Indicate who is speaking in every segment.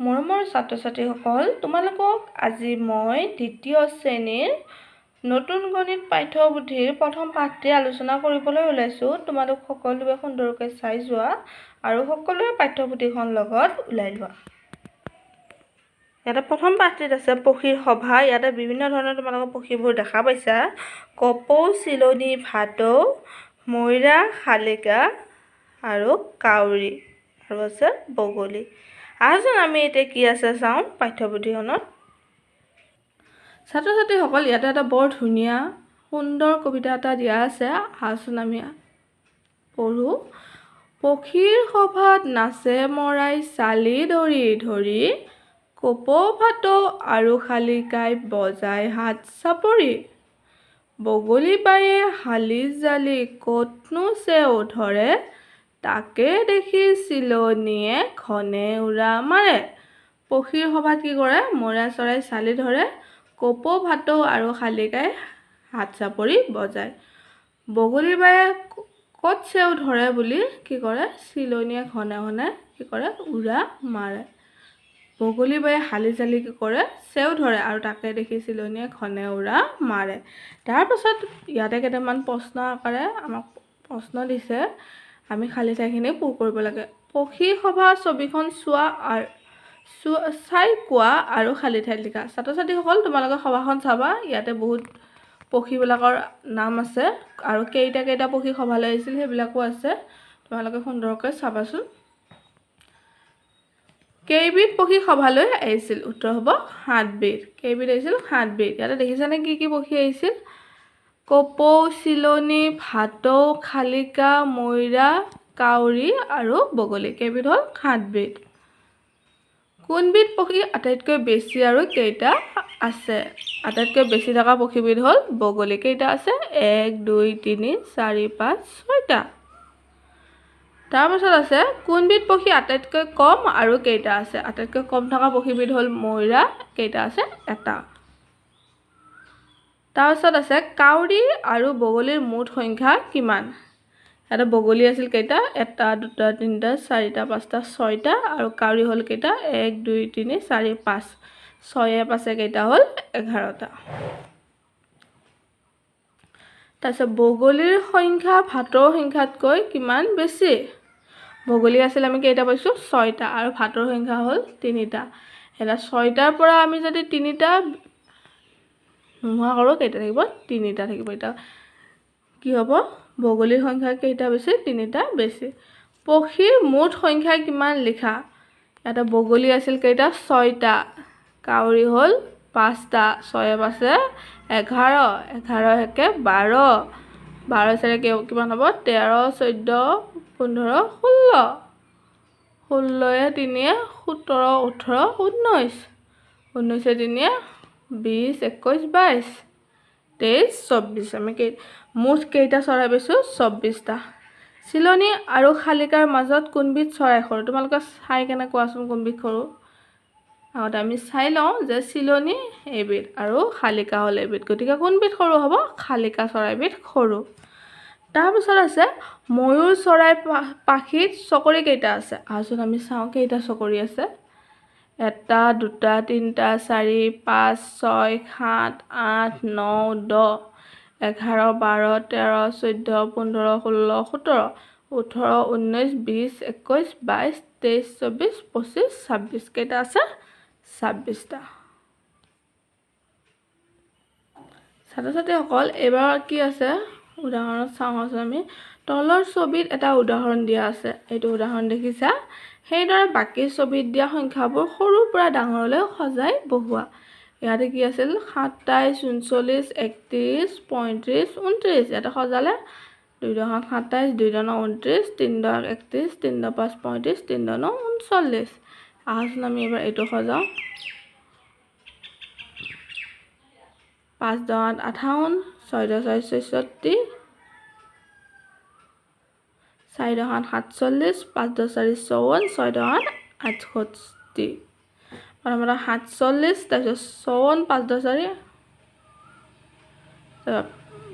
Speaker 1: মৰমৰ ছাত্ৰ-ছাত্ৰীসকল, তোমালোকক আজি মই দ্বিতীয় শ্ৰেণীৰ নতুন গণিত পাঠ্যপুথিৰ প্ৰথম পাঠটি আলোচনা কৰিবলৈ ওলাইছোঁ। তোমালোক সকলোৱে সুন্দৰকৈ চাই যোৱা আৰু সকলোৱে পাঠ্যপুথিখন লগত ওলাই লোৱা। ইয়াতে প্ৰথম পাঠটিত আছে পক্ষীৰ সভা। ইয়াতে বিভিন্ন ধৰণৰ তোমালোকৰ পক্ষীবোৰ দেখা পাইছা। কপৌ, চিলনী, ভাটৌ, ময়ৰা, শালিকা আৰু কাউৰী আৰু আছে বগলী। আহচোন আমি এতিয়া কি আছে চাওঁ পাঠ্যপুথিখনত। ছাত্ৰ-ছাত্ৰীসকল, ইয়াতে এটা বৰ ধুনীয়া সুন্দৰ কবিতা এটা দিয়া আছে। আহচোন আমি পঢ়ো। পক্ষীৰ সভাত নাচে মৰাই চালি ধৰি ধৰি, কপৌ, ভাটৌ আৰু শালিকাই বজাই হাত চাপৰি, বগলী বায়ে শালি জালি ক'তনো চেও ধৰে, তাকে দেখি চিলনীয়ে ঘনে উৰা মাৰে। পক্ষীৰ সভাত কি কৰে? ময়ৰা চৰাই চালি ধৰে, কপৌ, ভাটৌ আৰু শালিকাই হাত চাপৰি বজায়। বগলী বায়ে ক'ত চেও ধৰে বুলি কি কৰে? চিলনীয়ে ঘনে ঘনে কি কৰে? উৰা মাৰে। বগলী বায়ে শালি জালি কি কৰে? চেও ধৰে আৰু তাকে দেখি চিলনীয়ে ঘনে উৰা মাৰে। তাৰপাছত ইয়াতে কেইটামান প্ৰশ্ন আকাৰে আমাক প্ৰশ্ন দিছে। আমি খালী ঠাইখিনি পূৰ কৰিব লাগে। পক্ষী সভা ছবিখন চাই কোৱা আৰু খালী ঠাইত লিখা। ছাত্ৰ-ছাত্ৰীসকল, তোমালোকে সভাখন চাবা। ইয়াতে বহুত পক্ষীবিলাকৰ নাম আছে আৰু কেইটা পক্ষী সভালৈ আহিছিল সেইবিলাকো আছে। তোমালোকে সুন্দৰকৈ চাবাচোন। কেইবিধ পক্ষী সভালৈ আহিছিল? উত্তৰ হ'ব 7 বিধ। কেইবিধ আহিছিল? 7 বিধ। ইয়াতে দেখিছানে কি কি পক্ষী আহিছিল? কপৌ, চিলনী, ভাটৌ, শালিকা, ময়ৰা, কাউৰী আৰু বগলী। কেইবিধ হ'ল? 7 বিধ। কোনবিধ পক্ষী আটাইতকৈ বেছি আৰু কেইটা আছে? আটাইতকৈ বেছি থকা পক্ষীবিধ হ'ল বগলী। কেইটা আছে? 1, 2, 3, 4, 5, 6টা। তাৰপাছত আছে কোনবিধ পক্ষী আটাইতকৈ কম আৰু কেইটা আছে? আটাইতকৈ কম থকা পক্ষীবিধ হ'ল ময়ৰা। কেইটা আছে? 1টা। তাৰপাছত আছে কাউৰী আৰু বগলীৰ মুঠ সংখ্যা কিমান? ইয়াতে বগলী আছিল কেইটা? 1টা, 2টা, 3টা, 4টা, 5টা, 6টা আৰু কাউৰী হ'ল কেইটা? 1, 2, 3, 4, 5। 6 5 কেইটা হ'ল? 11টা। তাৰপিছত বগলীৰ সংখ্যা ভাটৌৰ সংখ্যাতকৈ কিমান বেছি? বগলী আছিল আমি কেইটা পাইছোঁ? 6টা আৰু ভাটৌৰ সংখ্যা হ'ল 3টা। এতিয়া 6টাৰ পৰা আমি যদি 3টা নোহোৱা কৰোঁ, কেইটা থাকিব? 3টা থাকিব। এতিয়া কি হ'ব? বগলীৰ সংখ্যা কেইটা বেছি? 3টা বেছি। পক্ষীৰ মুঠ সংখ্যা কিমান লিখা? ইয়াতে বগলী আছিল কেইটা? 6টা। কাউৰী হ'ল 5টা। 6 5 11, 11 একে 12, 12 4 কিমান হ'ব? 13, 14, 15, 16, 16 3 17, 18, 19, 19 3 20, 21, 22, 23, 24। আমি মুঠ কেইটা চৰাই পাইছোঁ? 24টা। চিলনী আৰু শালিকাৰ মাজত কোনবিধ চৰাই সৰু? তোমালোকে চাই কেনে কোৱাচোন কোনবিধ সৰু? আগতে আমি চাই লওঁ যে চিলনী এইবিধ আৰু শালিকা হ'ল এইবিধ। গতিকে কোনবিধ সৰু হ'ব? শালিকা চৰাইবিধ সৰু। তাৰপিছত আছে ময়ূৰ চৰাই পাখিত চকৰি কেইটা আছে? আহচোন আমি চাওঁ কেইটা চকৰি আছে। 1টা, 2টা, 3টা, 4, 5, 6, 7, 8, 9, 10, 11, 12, 13, 14, 15, 16, 17, 18, 19, 20, 21, 22, 23, 24, 25, 26। কেইটা আছে? 26টা। ছাত্ৰ-ছাত্ৰীসকল, এইবাৰ কি আছে উদাহৰণত চাওঁ আমি। তলৰ ছবিত এটা উদাহৰণ দিয়া আছে। এইটো উদাহৰণ দেখিছা? সেইদৰে বাকী ছবিত দিয়া সংখ্যাবোৰ সৰুৰ পৰা ডাঙৰলৈ সজাই বহুৱা। ইয়াতে কি আছিল? 27, 39, 31, 35, 29। ইয়াতে সজালে 2 × 7 = 2 × 29, 3 × 31, 3 × 5 = 35, 3 × 9 = 39। আহচোন আমি এবাৰ এইটো সজাওঁ। 5 × 8 = 58, 6 × 4 = 64, 4 × 8 = 47, 5 × 4 = 54, 6 × 8 = 68। প্ৰথমতে 47, তাৰপিছত 54, 5 × 4,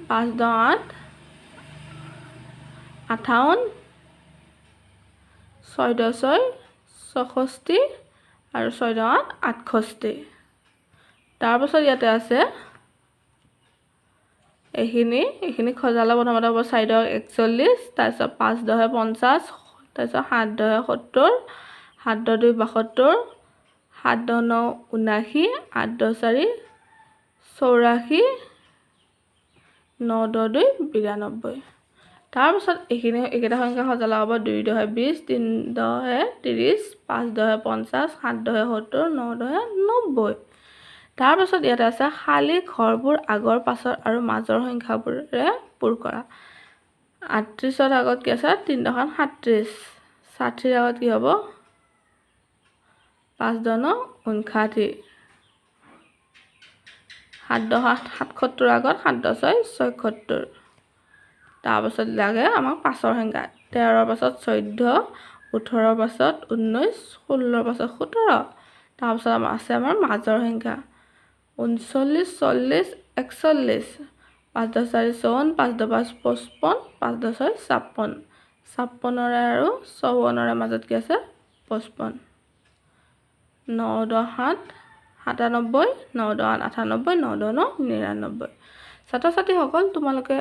Speaker 1: 5 × 8 = 58, 6 × 6 = 64 আৰু 6 9 68 তাৰপাছত ইয়াতে আছে এইখিনি খজালে প্ৰথমতে হ'ব 4 10 41 তাৰপিছত 5 10 50 তাৰপিছত 7 10 70 7 10 2 72 7 10 9 79 8 10 4 84 9 10 2 92 তাৰপিছত এইকেইটা সংখ্যা সজালে হ'ব 2 10 20 3 10 30 5 10 50 7 10 70 9 10 90 তাৰপাছত ইয়াতে আছে খালী ঘৰবোৰ আগৰ পাছৰ আৰু মাজৰ সংখ্যাবোৰে পূৰ কৰা 38ৰ আগত কি আছে 3 10 37 60ৰ আগত কি হ'ব 5 10 59 7 10 77ৰ আগত 7 10 76 তাৰপাছত লাগে আমাক পাছৰ সংখ্যা 13ৰ পাছত 14 18ৰ পাছত 19 16ৰ পাছত 17 তাৰপাছত আছে আমাৰ মাজৰ সংখ্যা 39 40 41 5 10 4 54 5 10 5 55 5 10 6 56 56ৰে আৰু 54ৰে মাজত কি আছে 55 9 10 7 97 9 10 98 9 10 99 ছাত্ৰ-ছাত্ৰীসকল তোমালোকে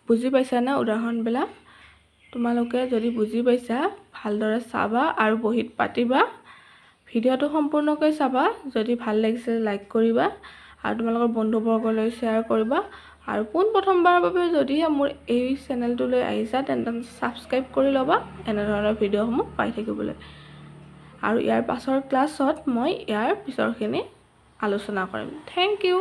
Speaker 1: বুজি পাইছানে উদাহৰণবিলাক তোমালোকে যদি বুজি পাইছা ভালদৰে চাবা আৰু বহিত পাতিবা ভিডিঅ'টো সম্পূৰ্ণকৈ চাবা যদি ভাল লাগিছে লাইক কৰিবা আৰু তোমালোকৰ বন্ধুবৰ্গলৈ শ্বেয়াৰ কৰিবা আৰু প্ৰথমবাৰৰ বাবে যদিহে মোৰ এই চেনেলটোলৈ আহিছা তেন্তে ছাবস্ক্ৰাইব কৰি ল'বা এনে ধৰণৰ ভিডিঅ'সমূহ পাই থাকিবলৈ আৰু ইয়াৰ পাছৰ ক্লাছত মই ইয়াৰ পিছৰখিনি আলোচনা কৰিম থেংক ইউ